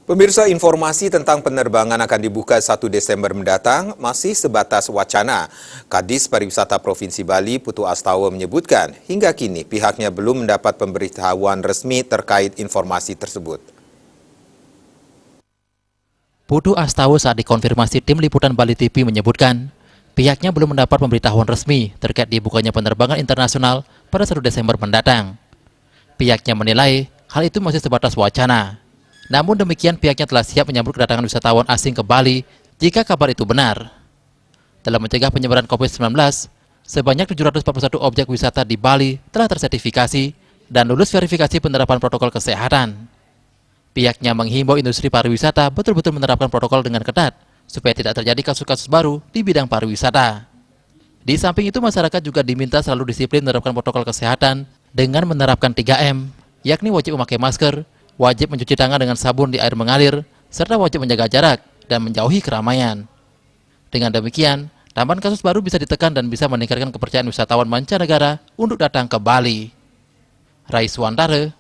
Pemirsa, informasi tentang penerbangan akan dibuka 1 Desember mendatang masih sebatas wacana. Kadis Pariwisata Provinsi Bali, Putu Astawa menyebutkan, hingga kini pihaknya belum mendapat pemberitahuan resmi terkait informasi tersebut. Putu Astawa saat dikonfirmasi tim liputan Bali TV menyebutkan, pihaknya belum mendapat pemberitahuan resmi terkait dibukanya penerbangan internasional pada 1 Desember mendatang. Pihaknya menilai hal itu masih sebatas wacana. Namun demikian pihaknya telah siap menyambut kedatangan wisatawan asing ke Bali jika kabar itu benar. Dalam mencegah penyebaran COVID-19, sebanyak 741 objek wisata di Bali telah tersertifikasi dan lulus verifikasi penerapan protokol kesehatan. Pihaknya menghimbau industri pariwisata betul-betul menerapkan protokol dengan ketat supaya tidak terjadi kasus-kasus baru di bidang pariwisata. Di samping itu, masyarakat juga diminta selalu disiplin menerapkan protokol kesehatan dengan menerapkan 3M, yakni wajib memakai masker, wajib mencuci tangan dengan sabun di air mengalir, serta wajib menjaga jarak dan menjauhi keramaian. Dengan demikian, tambahan kasus baru bisa ditekan dan bisa meningkatkan kepercayaan wisatawan mancanegara untuk datang ke Bali. Raiswantara